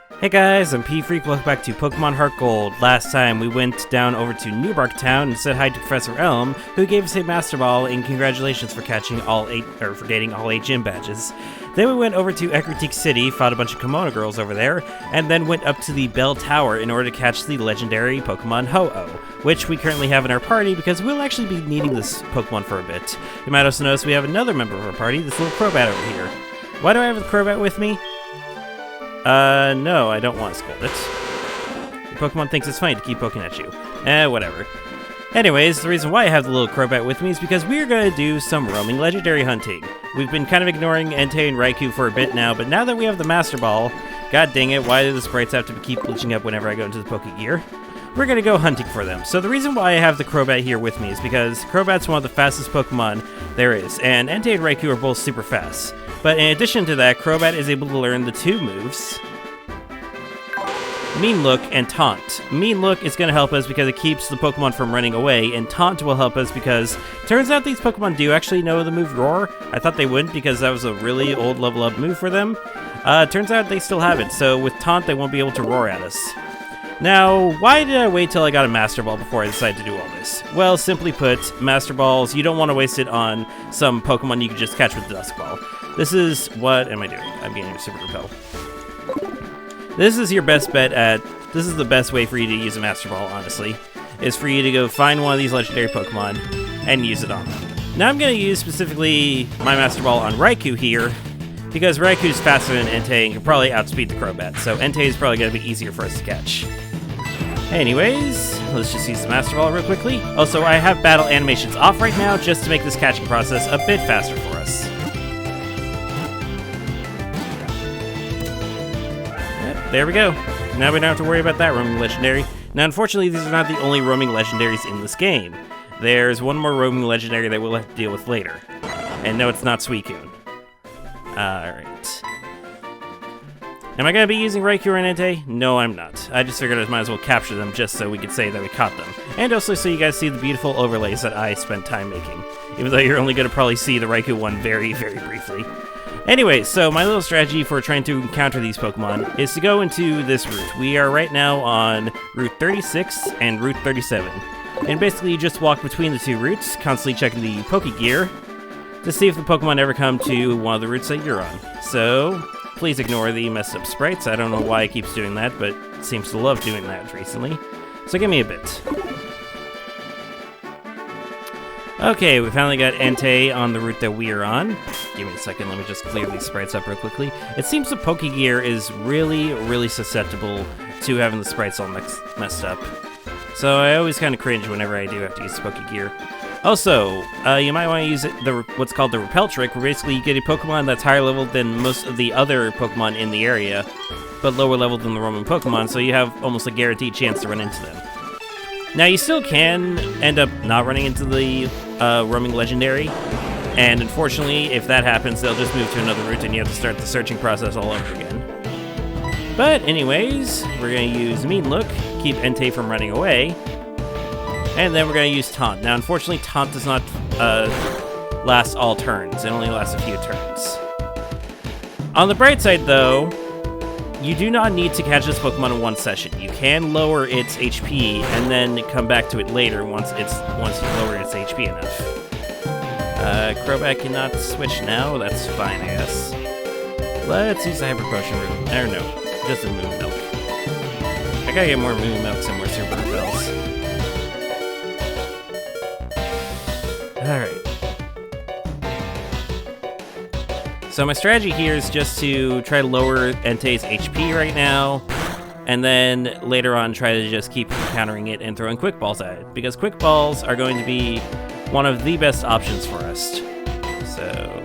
Hey guys, I'm P-Freak, welcome back to Pokemon Heart Gold. Last time we went down over to Newbark Town and said hi to Professor Elm, who gave us a Master Ball and congratulations for catching for getting all 8 gym badges. Then we went over to Ekritik City, fought a bunch of Kimono girls over there, and then went up to the Bell Tower in order to catch the legendary Pokemon Ho-Oh, which we currently have in our party because we'll actually be needing this Pokemon for a bit. You might also notice we have another member of our party, this little Crobat over here. Why do I have the Crobat with me? No, I don't want to scold it. Your Pokemon thinks it's funny to keep poking at you. Whatever. Anyways, the reason why I have the little Crobat with me is because we're going to do some roaming legendary hunting. We've been kind of ignoring Entei and Raikou for a bit now, but now that we have the Master Ball, god dang it, why do the sprites have to keep glitching up whenever I go into the Pokegear? We're going to go hunting for them. So the reason why I have the Crobat here with me is because Crobat's one of the fastest Pokemon there is, and Entei and Raikou are both super fast. But in addition to that, Crobat is able to learn the 2 moves, Mean Look and Taunt. Mean Look is going to help us because it keeps the Pokemon from running away, and Taunt will help us because turns out these Pokemon do actually know the move Roar. I thought they wouldn't because that was a really old level up move for them. Turns out they still have it, so with Taunt they won't be able to roar at us. Now, why did I wait till I got a Master Ball before I decided to do all this? Well, simply put, Master Balls, you don't want to waste it on some Pokemon you can just catch with the Dusk Ball. This is... what am I doing? I'm getting a Super Repel. This is your best bet at... this is the best way for you to use a Master Ball, honestly, is for you to go find one of these legendary Pokemon and use it on them. Now I'm going to use specifically my Master Ball on Raikou here, because Raikou's faster than Entei and can probably outspeed the Crobat, so Entei is probably going to be easier for us to catch. Anyways, let's just use the Master Ball real quickly. Also, I have battle animations off right now just to make this catching process a bit faster for us. Yep, there we go. Now we don't have to worry about that roaming legendary. Now, unfortunately, these are not the only roaming legendaries in this game. There's one more roaming legendary that we'll have to deal with later. And no, it's not Suicune. Alright. Am I going to be using Raikou and Entei? No, I'm not. I just figured I might as well capture them just so we could say that we caught them. And also so you guys see the beautiful overlays that I spent time making. Even though you're only going to probably see the Raikou one very, very briefly. Anyway, so my little strategy for trying to encounter these Pokemon is to go into this route. We are right now on Route 36 and Route 37. And basically you just walk between the 2 routes, constantly checking the Pokegear, to see if the Pokemon ever come to one of the routes that you're on. So, please ignore the messed up sprites. I don't know why it keeps doing that, but it seems to love doing that recently. So give me a bit. Okay, we finally got Entei on the route that we're on. Give me a second, let me just clear these sprites up real quickly. It seems the Pokegear is really, really susceptible to having the sprites all messed up. So I always kind of cringe whenever I do have to use the Pokegear. Also, you might want to use what's called the Repel trick, where basically you get a Pokemon that's higher level than most of the other Pokemon in the area, but lower level than the roaming Pokemon, so you have almost a guaranteed chance to run into them. Now, you still can end up not running into the roaming legendary, and unfortunately, if that happens, they'll just move to another route and you have to start the searching process all over again. But anyways, we're going to use Mean Look, keep Entei from running away, and then we're going to use Taunt. Now, unfortunately, Taunt does not last all turns. It only lasts a few turns. On the bright side, though, you do not need to catch this Pokemon in one session. You can lower its HP and then come back to it later once you lower its HP enough. Crobat cannot switch now. That's fine, I guess. Let's use the Hyper Potion route. Or no, just a Moon Milk. I gotta get more Moon Milks and more Super Repels. Alright. So my strategy here is just to try to lower Entei's HP right now, and then later on try to just keep countering it and throwing Quick Balls at it, because Quick Balls are going to be one of the best options for us. So...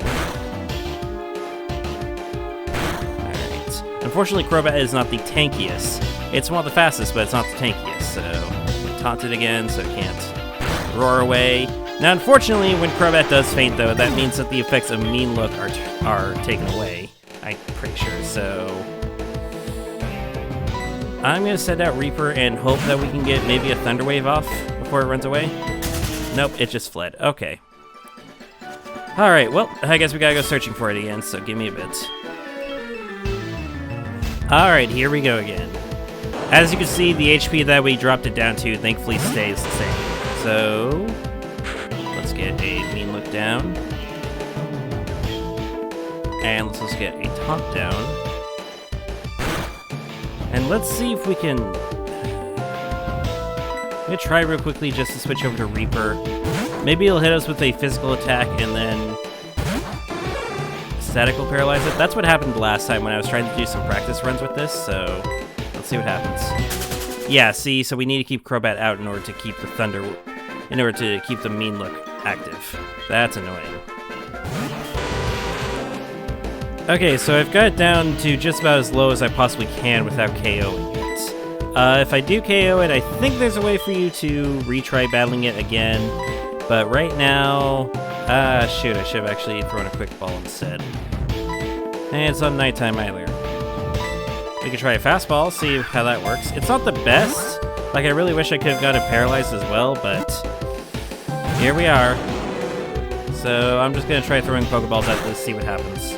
alright. Unfortunately, Crobat is not the tankiest. It's one of the fastest, but it's not the tankiest, so... taunted again, so it can't roar away. Now, unfortunately, when Crobat does faint, though, that means that the effects of Mean Look are taken away. I'm pretty sure, so... I'm going to send out Reaper and hope that we can get maybe a Thunder Wave off before it runs away. Nope, it just fled. Okay. Alright, well, I guess we gotta go searching for it again, so give me a bit. Alright, here we go again. As you can see, the HP that we dropped it down to thankfully stays the same. So, let's get a mean look down. And let's just get a taunt down. And let's see if we can... I'm gonna try real quickly just to switch over to Reaper. Maybe he'll hit us with a physical attack and then static will paralyze it. That's what happened last time when I was trying to do some practice runs with this, so let's see what happens. Yeah, see, so we need to keep Crobat out in order to keep the Thunder, in order to keep the mean look active. That's annoying. Okay, so I've got it down to just about as low as I possibly can without KOing it. If I do KO it, I think there's a way for you to retry battling it again, but right now... shoot, I should have actually thrown a quick ball instead. And it's on nighttime either. We could try a fastball, see how that works. It's not the best. Like, I really wish I could have got it paralyzed as well, but here we are. So I'm just going to try throwing Pokeballs at this, see what happens.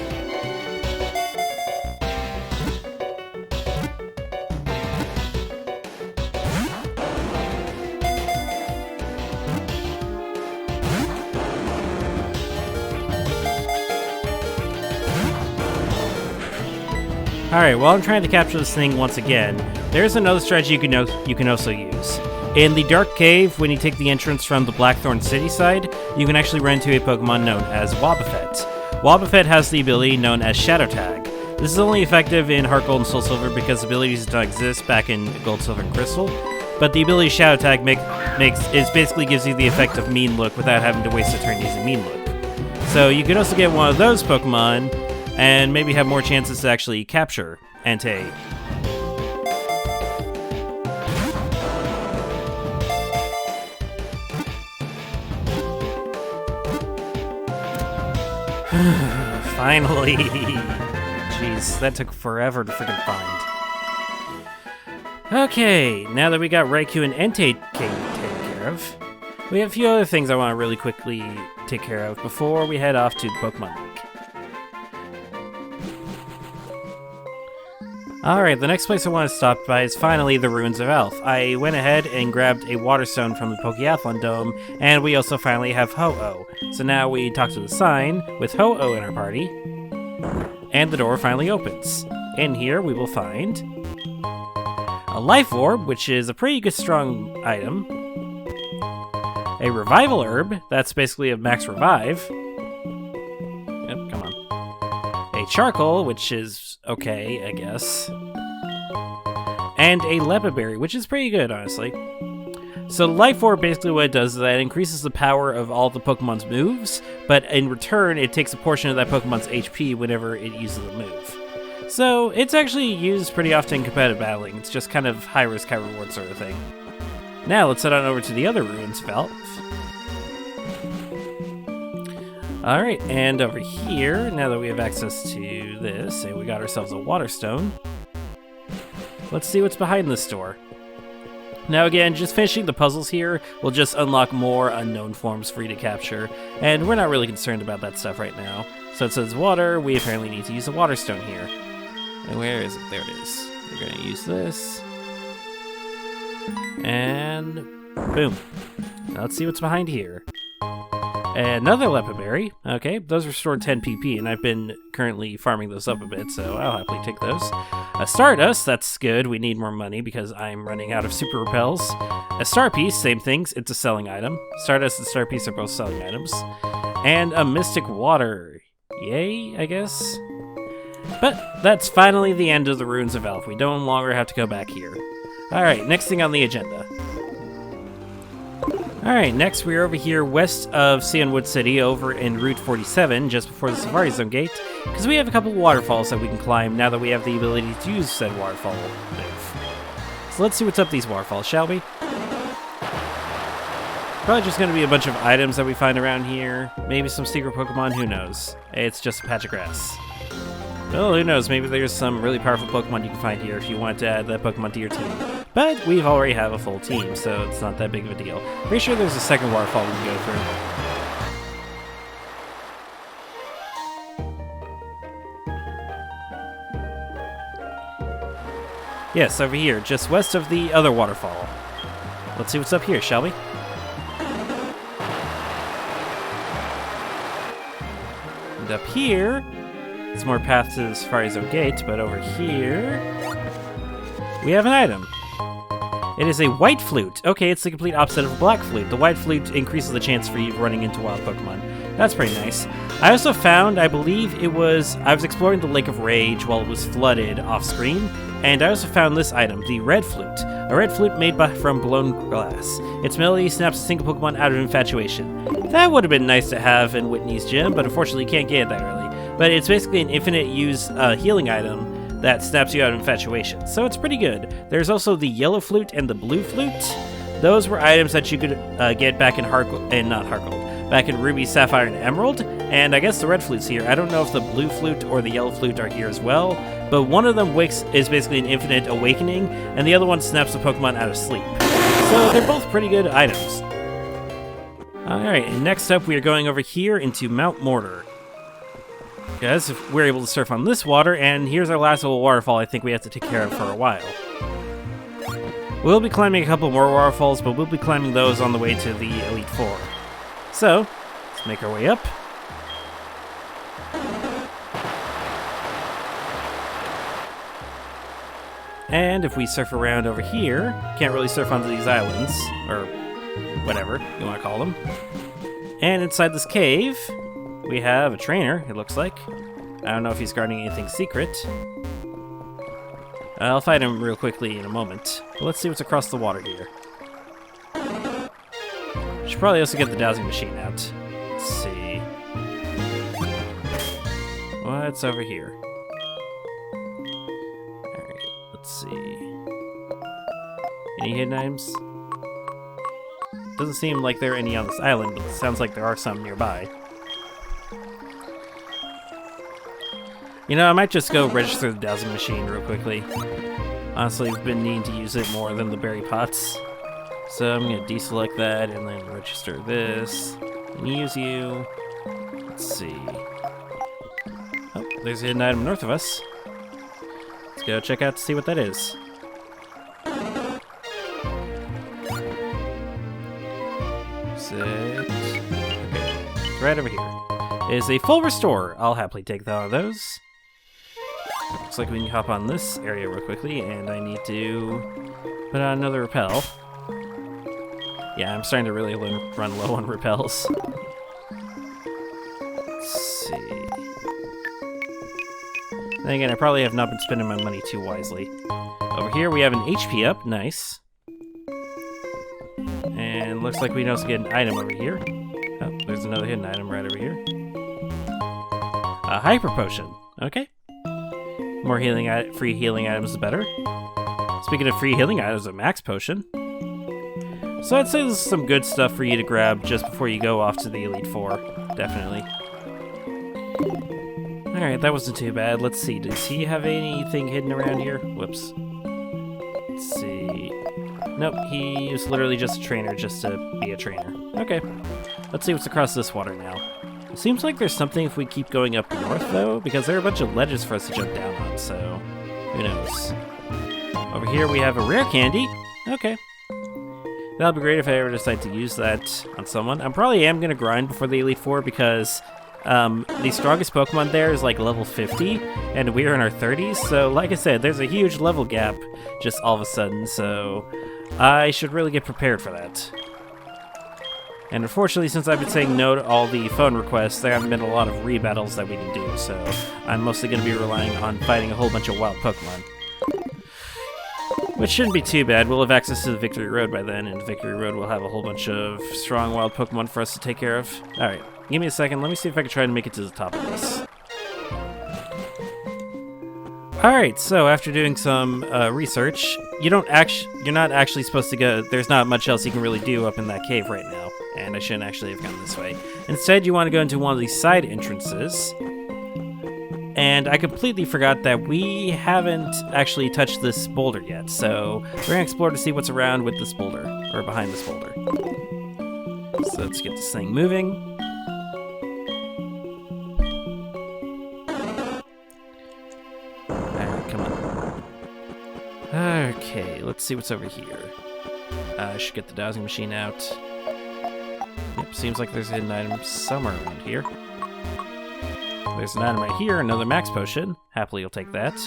Alright, while I'm trying to capture this thing once again, there's another strategy you can also use. In the Dark Cave, when you take the entrance from the Blackthorn City side, you can actually run into a Pokemon known as Wobbuffet. Wobbuffet has the ability known as Shadow Tag. This is only effective in Heart Gold and Soul Silver because abilities don't exist back in Gold, Silver, and Crystal, but the ability Shadow Tag basically gives you the effect of Mean Look without having to waste a turn using Mean Look. So you could also get one of those Pokemon, and maybe have more chances to actually capture Entei. Finally! Jeez, that took forever to freaking find. Okay, now that we got Raikou and Entei taken care of, we have a few other things I want to really quickly take care of before we head off to the Pokemon League. Alright, the next place I want to stop by is finally the Ruins of Elf. I went ahead and grabbed a water stone from the Pokeathlon Dome, and we also finally have Ho-Oh. So now we talk to the sign with Ho-Oh in our party, and the door finally opens. In here we will find a Life Orb, which is a pretty good strong item, a Revival Herb, that's basically a max revive, yep, come on, a Charcoal, which is okay, I guess. And a Lepa Berry, which is pretty good, honestly. So Life Orb, basically what it does is that it increases the power of all the Pokemon's moves, but in return, it takes a portion of that Pokemon's HP whenever it uses a move. So it's actually used pretty often in competitive battling. It's just kind of high risk, high reward sort of thing. Now let's head on over to the other Ruins of Elf. Alright, and over here, now that we have access to this, and we got ourselves a Water Stone, let's see what's behind this door. Now again, just finishing the puzzles here will just unlock more unknown forms for you to capture, and we're not really concerned about that stuff right now. So it says water, we apparently need to use a Water Stone here. And where is it? There it is. We're going to use this. And boom. Now let's see what's behind here. Another Lepa Berry. Okay, those restore 10 PP, and I've been currently farming those up a bit, so I'll happily take those. A Stardust, that's good. We need more money because I'm running out of Super Repels. A Star Piece, same things. It's a selling item. Stardust and Star Piece are both selling items. And a Mystic Water. Yay, I guess? But that's finally the end of the Ruins of Elf. We no longer have to go back here. Alright, next thing on the agenda. Alright, next we're over here west of Cianwood City, over in Route 47, just before the Safari Zone gate, because we have a couple waterfalls that we can climb now that we have the ability to use said waterfall move. So let's see what's up these waterfalls, shall we? Probably just going to be a bunch of items that we find around here, maybe some secret Pokemon, who knows. It's just a patch of grass. Well, who knows, maybe there's some really powerful Pokemon you can find here if you want to add that Pokemon to your team. But we already have a full team, so it's not that big of a deal. Pretty sure there's a second waterfall we can go through. Yes, over here, just west of the other waterfall. Let's see what's up here, shall we? And up here, it's more path to the Safari Zone gate, but over here, we have an item. It is a white flute. Okay, it's the complete opposite of a black flute. The white flute increases the chance for you running into wild Pokemon. That's pretty nice. I also found, I believe I was exploring the Lake of Rage while it was flooded off screen, and I also found this item, the red flute. A red flute made from blown glass. Its melody snaps a single Pokemon out of infatuation. That would have been nice to have in Whitney's gym, but unfortunately you can't get it that early. But it's basically an infinite use healing item that snaps you out of infatuation, so it's pretty good. There's also the yellow flute and the blue flute. Those were items that you could get back in back in Ruby, Sapphire, and Emerald, and I guess the red flute's here. I don't know if the blue flute or the yellow flute are here as well, but one of them is basically an infinite awakening, and the other one snaps the Pokemon out of sleep. So they're both pretty good items. Alright, and next up we are going over here into Mount Mortar. Guys, if we're able to surf on this water, and here's our last little waterfall I think we have to take care of for a while. We'll be climbing a couple more waterfalls, but we'll be climbing those on the way to the Elite Four. So, let's make our way up. And if we surf around over here, can't really surf onto these islands, or whatever you want to call them. And inside this cave, we have a trainer, it looks like. I don't know if he's guarding anything secret. I'll fight him real quickly in a moment. But let's see what's across the water here. Should probably also get the dowsing machine out. Let's see. What's over here? Alright, let's see. Any hidden items? Doesn't seem like there are any on this island, but it sounds like there are some nearby. You know, I might just go register the dowsing machine real quickly. Honestly, I've been needing to use it more than the berry pots. So I'm going to deselect that and then register this. And use you. Let's see. Oh, there's a hidden item north of us. Let's go check out to see what that is. Okay, it's right over here. It is a full restore. I'll happily take one of those. Looks like we can hop on this area real quickly, and I need to put on another repel. Yeah, I'm starting to really run low on repels. Let's see. Then again, I probably have not been spending my money too wisely. Over here we have an HP up, nice. And looks like we can also get an item over here. Oh, there's another hidden item right over here. A Hyper Potion, okay. More free healing items the better. Speaking of free healing items, a Max Potion. So I'd say this is some good stuff for you to grab just before you go off to the Elite Four, definitely. Alright, that wasn't too bad. Let's see, does he have anything hidden around here? Whoops. Let's see. Nope, he is literally just a trainer just to be a trainer. Okay, let's see what's across this water now. It seems like there's something if we keep going up north, though, because there are a bunch of ledges for us to jump down on, so who knows. Over here we have a rare candy. Okay. That'll be great if I ever decide to use that on someone. I probably am going to grind before the Elite Four because the strongest Pokemon there is like level 50, and we're in our 30s, so like I said, there's a huge level gap just all of a sudden, so I should really get prepared for that. And unfortunately, since I've been saying no to all the phone requests, there haven't been a lot of rebattles that we can do, so I'm mostly going to be relying on fighting a whole bunch of wild Pokemon. Which shouldn't be too bad. We'll have access to the Victory Road by then, and Victory Road will have a whole bunch of strong wild Pokemon for us to take care of. Alright, give me a second. Let me see if I can try to make it to the top of this. Alright, so after doing some research, you're not actually supposed to go. There's not much else you can really do up in that cave right now, and I shouldn't actually have gone this way. Instead, you want to go into one of these side entrances. And I completely forgot that we haven't actually touched this boulder yet, so we're gonna explore to see what's around with this boulder, or behind this boulder. So let's get this thing moving. Alright, come on. Okay, let's see what's over here. I should get the dowsing machine out. Yep, seems like there's a hidden item somewhere around here. There's an item right here, another max potion. Happily, you'll take that.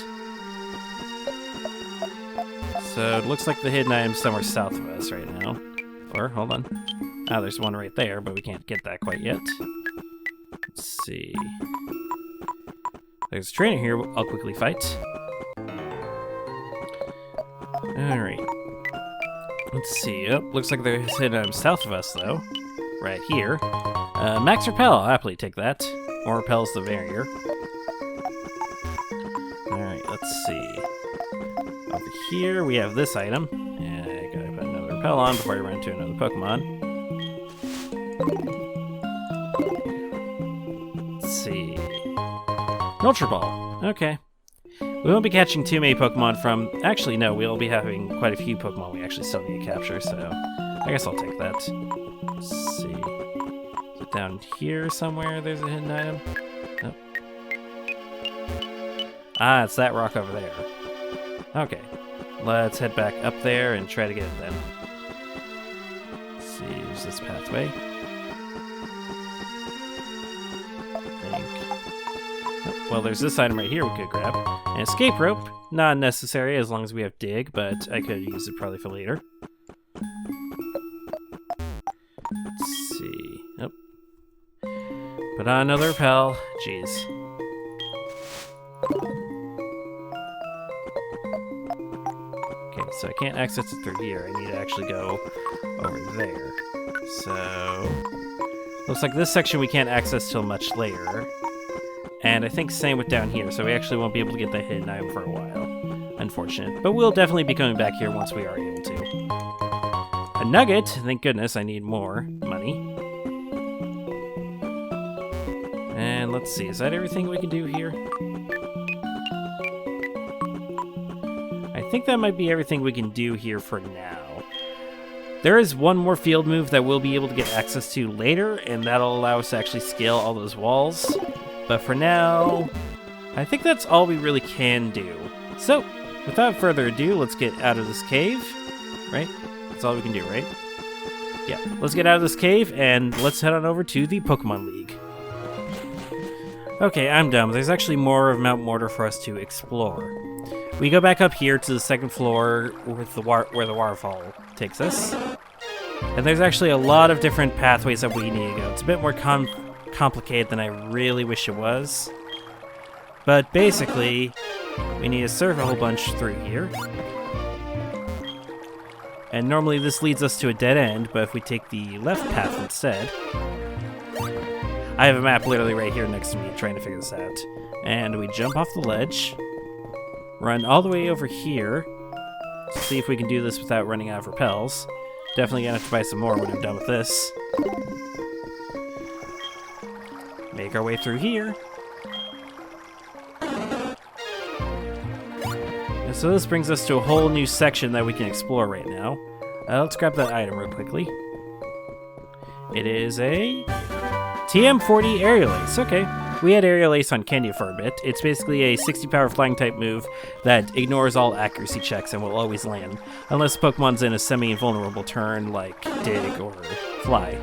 So it looks like the hidden item's somewhere south of us right now. Or, hold on. Ah, there's one right there, but we can't get that quite yet. Let's see. There's a trainer here I'll quickly fight. Alright. Let's see. Oh, looks like there's a hidden item south of us, though. Right here. Max Repel. I'll happily take that. More repels, the merrier. Alright, let's see. Over here, we have this item. And I gotta put another repel on before I run into another Pokemon. Let's see. Ultra Ball. Okay. We won't be catching too many Pokemon from... Actually, no, we'll be having quite a few Pokemon we actually still need to capture, so... I guess I'll take that. Let's see. Is it down here somewhere there's a hidden item? Nope. Ah, it's that rock over there. Okay. Let's head back up there and try to get it then. Let's see, there's this pathway. Well, there's this item right here we could grab. An escape rope. Not necessary as long as we have dig, but I could use it probably for later. Let's see. Nope. Put on another repel. Jeez. Okay, so I can't access it through here. I need to actually go over there. So... looks like this section we can't access till much later. And I think same with down here, so we actually won't be able to get the hidden item for a while. Unfortunate. But we'll definitely be coming back here once we are able to. A nugget! Thank goodness, I need more money. And let's see, is that everything we can do here? I think that might be everything we can do here for now. There is one more field move that we'll be able to get access to later, and that'll allow us to actually scale all those walls. But for now, I think that's all we really can do. So, without further ado, let's get out of this cave, right? That's all we can do, right? Yeah, let's get out of this cave, and let's head on over to the Pokemon League. Okay, I'm dumb. There's actually more of Mount Mortar for us to explore. We go back up here to the second floor with where the waterfall takes us. And there's actually a lot of different pathways that we need to go. It's a bit more complicated than I really wish it was. But basically, we need to surf a whole bunch through here. And normally this leads us to a dead end, but if we take the left path instead... I have a map literally right here next to me trying to figure this out. And we jump off the ledge, run all the way over here, see if we can do this without running out of repels. Definitely gonna have to buy some more when I'm done with this. Make our way through here. And so this brings us to a whole new section that we can explore right now. Let's grab that item real quickly. It is a TM40 Aerial Ace. Okay, we had Aerial Ace on Kenya for a bit. It's basically a 60 power flying type move that ignores all accuracy checks and will always land, unless Pokemon's in a semi-invulnerable turn like Dig or Fly.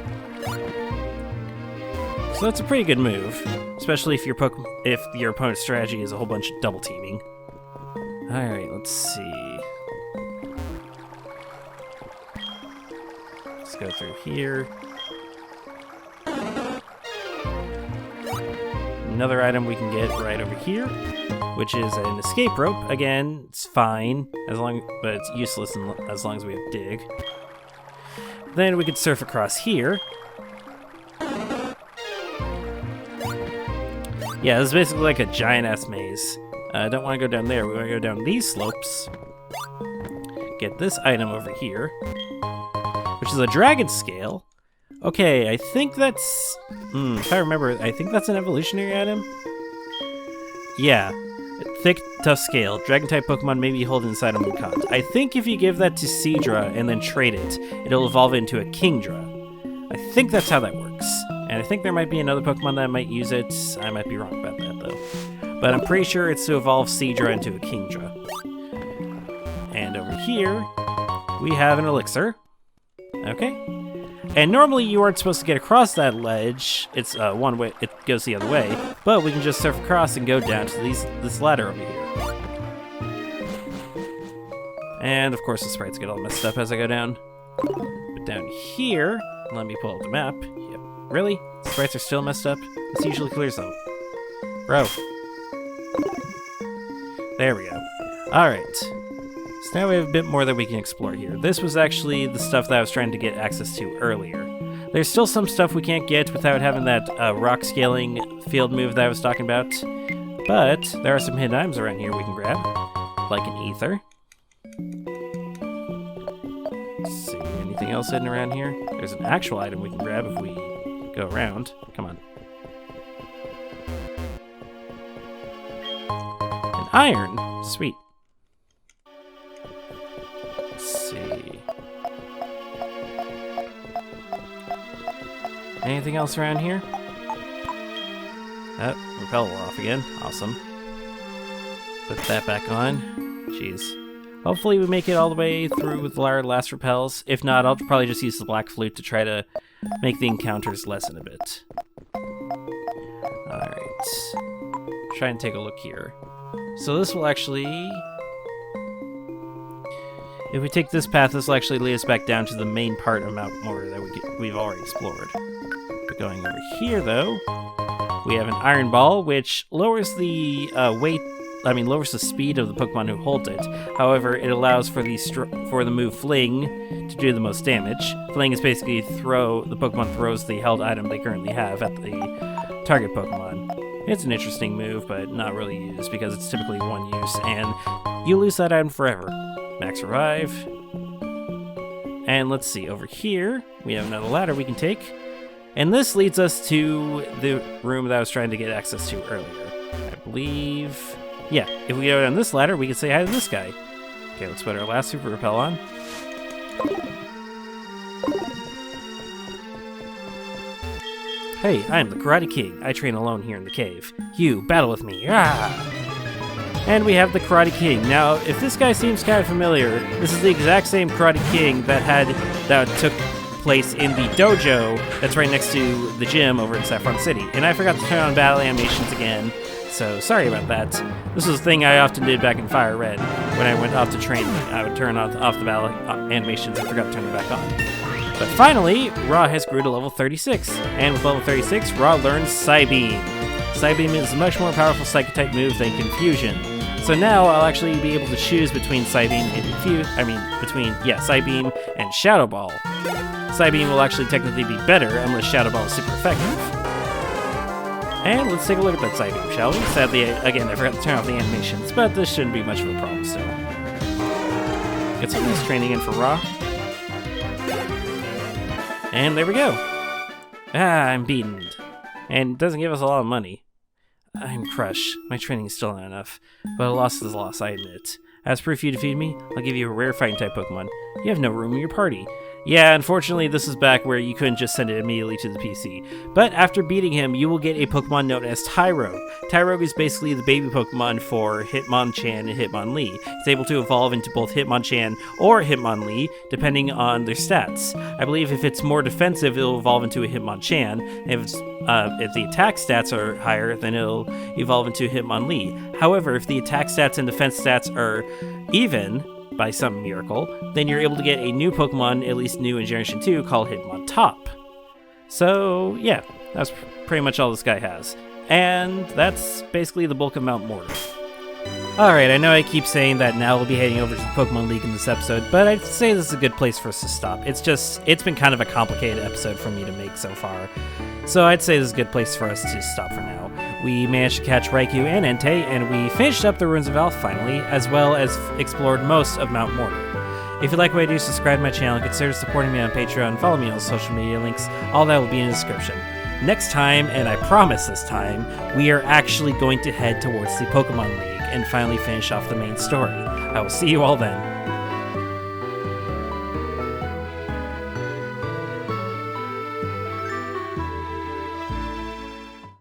So that's a pretty good move, especially if your opponent's strategy is a whole bunch of double teaming. Alright, let's see. Let's go through here. Another item we can get right over here, which is an escape rope. Again, it's fine, but it's useless as long as we have dig. Then we could surf across here. Yeah, this is basically like a giant-ass maze. I don't want to go down there. We want to go down these slopes. Get this item over here, which is a dragon scale. Okay, I think that's... if I remember, I think that's an evolutionary item? Yeah. Thick, tough scale. Dragon-type Pokemon may be held inside a Mukant. I think if you give that to Seadra and then trade it, it'll evolve into a Kingdra. I think that's how that works. And I think there might be another Pokemon that might use it. I might be wrong about that, though. But I'm pretty sure it's to evolve Seadra into a Kingdra. And over here, we have an elixir. Okay. And normally you aren't supposed to get across that ledge. It's one way, it goes the other way. But we can just surf across and go down to this ladder over here. And of course the sprites get all messed up as I go down. But down here, let me pull up the map. Yep. Really? Sprites are still messed up? This usually clears them. Bro. There we go. Alright. So now we have a bit more that we can explore here. This was actually the stuff that I was trying to get access to earlier. There's still some stuff we can't get without having that rock scaling field move that I was talking about. But there are some hidden items around here we can grab. Like an ether. Let's see, anything else hidden around here? There's an actual item we can grab if we go around. Come on. An iron. Sweet. Let's see. Anything else around here? Oh, repeller off again. Awesome. Put that back on. Jeez. Hopefully we make it all the way through with our last repels. If not, I'll probably just use the black flute to try to make the encounters lessen a bit. Alright. Try and take a look here. So this will actually... If we take this path, this will actually lead us back down to the main part of Mount Mortar that we've already explored. But going over here, though, we have an iron ball, which lowers the lowers the speed of the Pokemon who hold it. However, it allows for the move Fling to do the most damage. Fling is basically the Pokemon throws the held item they currently have at the target Pokemon. It's an interesting move, but not really used because it's typically one use, and you lose that item forever. Max Revive. And let's see, over here, we have another ladder we can take. And this leads us to the room that I was trying to get access to earlier. I believe... Yeah, if we go down this ladder, we can say hi to this guy. Okay, let's put our last Super Repel on. Hey, I'm the Karate King. I train alone here in the cave. You, battle with me. Ah! And we have the Karate King. Now, if this guy seems kind of familiar, this is the exact same Karate King that took place in the dojo that's right next to the gym over in Saffron City. And I forgot to turn on battle animations again. So, sorry about that. This was a thing I often did back in Fire Red. When I went off to training, I would turn off the battle animations and forgot to turn them back on. But finally, Ra has grew to level 36. And with level 36, Ra learns Psybeam. Psybeam is a much more powerful Psychic-type move than Confusion. So now I'll actually be able to choose between Psybeam and Psybeam and Shadow Ball. Psybeam will actually technically be better unless Shadow Ball is super effective. And let's take a look at that Psybeam, shall we? Sadly, again, I forgot to turn off the animations, but this shouldn't be much of a problem still. Get some nice training in for Ra. And there we go. I'm beaten. And it doesn't give us a lot of money. I'm crushed. My training is still not enough, but a loss is a loss, I admit. As proof you defeat me, I'll give you a rare fighting type Pokemon. You have no room in your party. Yeah, unfortunately, this is back where you couldn't just send it immediately to the PC. But after beating him, you will get a Pokemon known as Tyrogue. Tyrogue is basically the baby Pokemon for Hitmonchan and Hitmonlee. It's able to evolve into both Hitmonchan or Hitmonlee, depending on their stats. I believe if it's more defensive, it'll evolve into a Hitmonchan. If the attack stats are higher, then it'll evolve into Hitmonlee. However, if the attack stats and defense stats are even, by some miracle, then you're able to get a new Pokemon, at least new in Generation 2, called Hitmontop. So, yeah, that's pretty much all this guy has. And that's basically the bulk of Mount Mortar. Alright, I know I keep saying that now we'll be heading over to the Pokemon League in this episode, but I'd say this is a good place for us to stop. It's been kind of a complicated episode for me to make so far. So I'd say this is a good place for us to stop for now. We managed to catch Raikou and Entei, and we finished up the Ruins of Alph finally, as well as explored most of Mount Mortar. If you like what I do, subscribe to my channel, consider supporting me on Patreon, follow me on social media links, all that will be in the description. Next time, and I promise this time, we are actually going to head towards the Pokemon League and finally finish off the main story. I will see you all then.